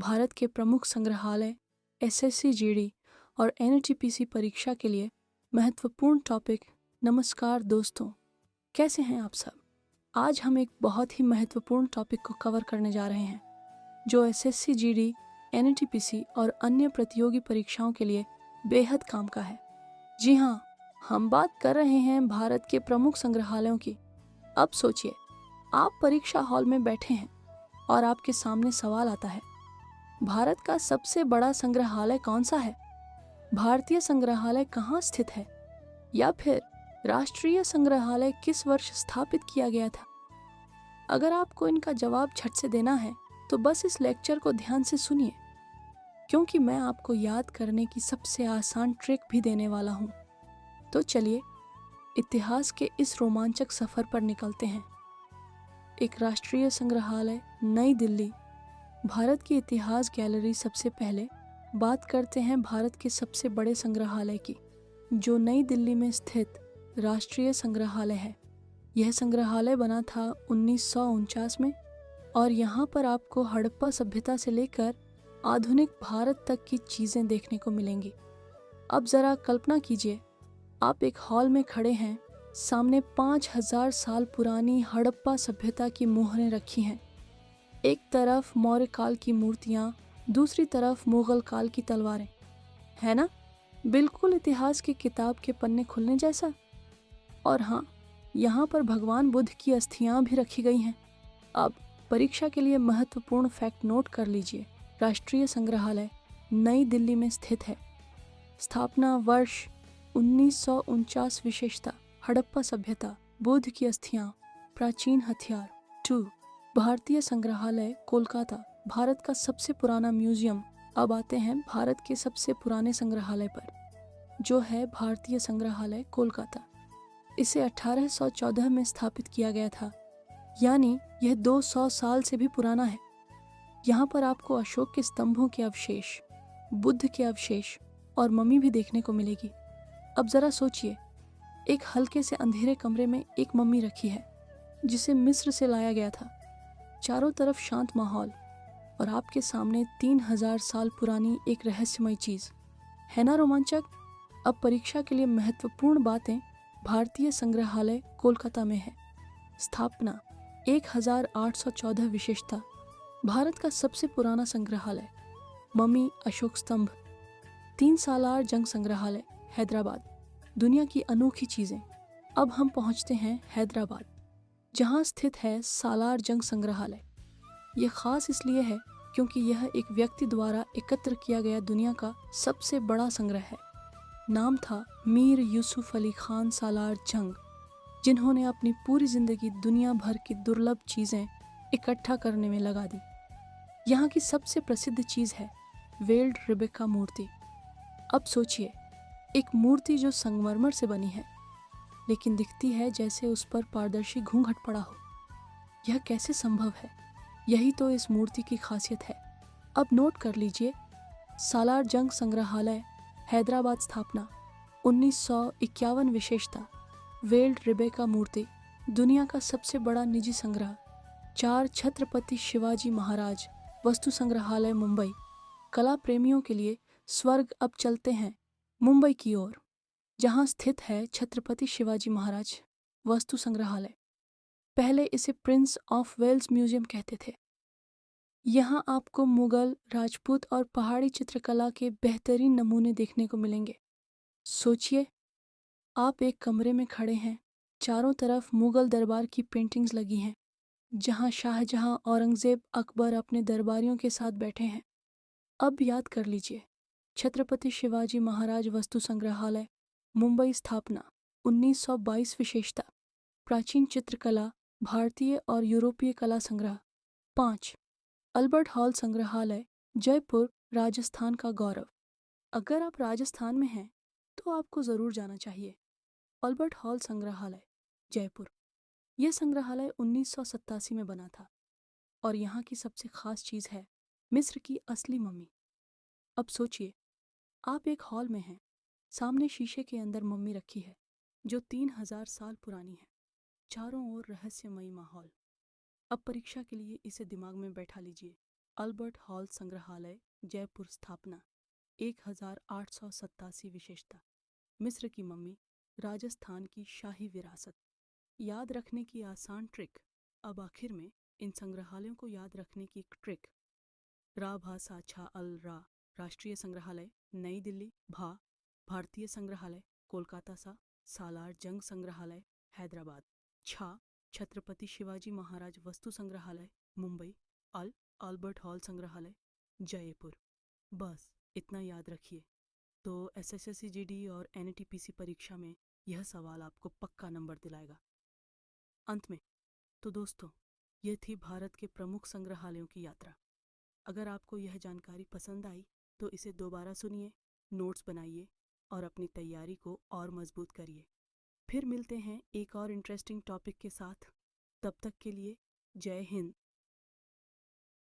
भारत के प्रमुख संग्रहालय एसएससी जीडी और एनटीपीसी परीक्षा के लिए महत्वपूर्ण टॉपिक। नमस्कार दोस्तों, कैसे हैं आप सब। आज हम एक बहुत ही महत्वपूर्ण टॉपिक को कवर करने जा रहे हैं जो एसएससी जीडी, एनटीपीसी और अन्य प्रतियोगी परीक्षाओं के लिए बेहद काम का है। जी हाँ, हम बात कर रहे हैं भारत के प्रमुख संग्रहालयों की। अब सोचिए, आप परीक्षा हॉल में बैठे हैं और आपके सामने सवाल आता है, भारत का सबसे बड़ा संग्रहालय कौन सा है? भारतीय संग्रहालय कहाँ स्थित है? या फिर राष्ट्रीय संग्रहालय किस वर्ष स्थापित किया गया था? अगर आपको इनका जवाब झट से देना है तो बस इस लेक्चर को ध्यान से सुनिए, क्योंकि मैं आपको याद करने की सबसे आसान ट्रिक भी देने वाला हूँ। तो चलिए इतिहास के इस रोमांचक सफर पर निकलते हैं। एक राष्ट्रीय संग्रहालय, नई दिल्ली। भारत की इतिहास गैलरी। सबसे पहले बात करते हैं भारत के सबसे बड़े संग्रहालय की, जो नई दिल्ली में स्थित राष्ट्रीय संग्रहालय है। यह संग्रहालय बना था 1949 में और यहाँ पर आपको हड़प्पा सभ्यता से लेकर आधुनिक भारत तक की चीज़ें देखने को मिलेंगी। अब ज़रा कल्पना कीजिए, आप एक हॉल में खड़े हैं, सामने 5000 साल पुरानी हड़प्पा सभ्यता की मोहरें रखी हैं। एक तरफ मौर्य काल की मूर्तियाँ, दूसरी तरफ मुगल काल की तलवारें। है ना, बिल्कुल इतिहास की किताब के पन्ने खुलने जैसा। और हाँ, यहाँ पर भगवान बुद्ध की अस्थियाँ भी रखी गई हैं। अब परीक्षा के लिए महत्वपूर्ण फैक्ट नोट कर लीजिए। राष्ट्रीय संग्रहालय नई दिल्ली में स्थित है। स्थापना वर्ष 1949। विशेषता: हड़प्पा सभ्यता, बुद्ध की अस्थियाँ, प्राचीन हथियार। 2. भारतीय संग्रहालय कोलकाता, भारत का सबसे पुराना म्यूजियम। अब आते हैं भारत के सबसे पुराने संग्रहालय पर, जो है भारतीय संग्रहालय कोलकाता। इसे 1814 में स्थापित किया गया था, यानी यह 200 साल से भी पुराना है। यहाँ पर आपको अशोक के स्तंभों के अवशेष, बुद्ध के अवशेष और मम्मी भी देखने को मिलेगी। अब जरा सोचिए, एक हल्के से अंधेरे कमरे में एक मम्मी रखी है जिसे मिस्र से लाया गया था। चारों तरफ शांत माहौल और आपके सामने 3000 साल पुरानी एक रहस्यमय चीज। है ना रोमांचक। अब परीक्षा के लिए महत्वपूर्ण बातें। भारतीय संग्रहालय कोलकाता में है। स्थापना 1814। विशेषता: भारत का सबसे पुराना संग्रहालय, मम्मी, अशोक स्तंभ। 3 सालार जंग संग्रहालय हैदराबाद, दुनिया की अनोखी चीजें। अब हम पहुंचते हैं हैदराबाद, जहां स्थित है सालार जंग संग्रहालय। यह खास इसलिए है क्योंकि यह एक व्यक्ति द्वारा एकत्र किया गया दुनिया का सबसे बड़ा संग्रह है। नाम था मीर यूसुफ अली खान सालार जंग, जिन्होंने अपनी पूरी जिंदगी दुनिया भर की दुर्लभ चीजें इकट्ठा करने में लगा दी। यहाँ की सबसे प्रसिद्ध चीज है वेल्ड रिबेका मूर्ति। अब सोचिए, एक मूर्ति जो संगमरमर से बनी है, लेकिन दिखती है जैसे उस पर पारदर्शी घूंघट पड़ा हो। यह कैसे संभव है? यही तो इस मूर्ति की खासियत है। अब नोट कर लीजिए, सालार जंग संग्रहालय हैदराबाद, स्थापना 1951। विशेषता: वेल्ड रिबेका मूर्ति, दुनिया का सबसे बड़ा निजी संग्रह। 4 छत्रपति शिवाजी महाराज वस्तु संग्रहालय मुंबई। कला प्रेमियों के लिए स्वर्ग। अब चलते हैं मुंबई की ओर, जहां स्थित है छत्रपति शिवाजी महाराज वस्तु संग्रहालय। पहले इसे प्रिंस ऑफ वेल्स म्यूजियम कहते थे। यहाँ आपको मुगल, राजपूत और पहाड़ी चित्रकला के बेहतरीन नमूने देखने को मिलेंगे। सोचिए, आप एक कमरे में खड़े हैं, चारों तरफ मुगल दरबार की पेंटिंग्स लगी हैं, जहाँ शाहजहां, औरंगजेब, अकबर अपने दरबारियों के साथ बैठे हैं। अब याद कर लीजिए, छत्रपति शिवाजी महाराज वस्तु संग्रहालय मुंबई, स्थापना 1922। विशेषता: प्राचीन चित्रकला, भारतीय और यूरोपीय कला संग्रह। 5. अल्बर्ट हॉल संग्रहालय जयपुर, राजस्थान का गौरव। अगर आप राजस्थान में हैं तो आपको ज़रूर जाना चाहिए। अल्बर्ट हॉल संग्रहालय जयपुर। यह संग्रहालय 1987 में बना था और यहाँ की सबसे खास चीज़ है मिस्र की असली मम्मी। अब सोचिए, आप एक हॉल में हैं, सामने शीशे के अंदर मम्मी रखी है जो 3000 साल पुरानी है। चारों ओर रहस्यमयी माहौल। अब परीक्षा के लिए इसे दिमाग में बैठा लीजिए। अल्बर्ट हॉल संग्रहालय जयपुर स्थापना 1887 विशेषता। मिस्र की मम्मी, राजस्थान की शाही विरासत। याद रखने की आसान ट्रिक। अब आखिर में इन संग्रहालयों को याद रखने की एक ट्रिक। रा भा सा छा अल रा राष्ट्रीय संग्रहालय नई दिल्ली। भा भारतीय संग्रहालय कोलकाता सा सालार जंग संग्रहालय हैदराबाद। छा छत्रपति शिवाजी महाराज वस्तु संग्रहालय मुंबई। अल अल्बर्ट हॉल संग्रहालय जयपुर। बस इतना याद रखिए तो एसएससी जीडी और एनटीपीसी परीक्षा में यह सवाल आपको पक्का नंबर दिलाएगा। अंत में तो दोस्तों, ये थी भारत के प्रमुख संग्रहालयों की यात्रा। अगर आपको यह जानकारी पसंद आई तो इसे दोबारा सुनिए, नोट्स बनाइए और अपनी तैयारी को और मजबूत करिए। फिर मिलते हैं एक और इंटरेस्टिंग टॉपिक के साथ। तब तक के लिए जय हिंद,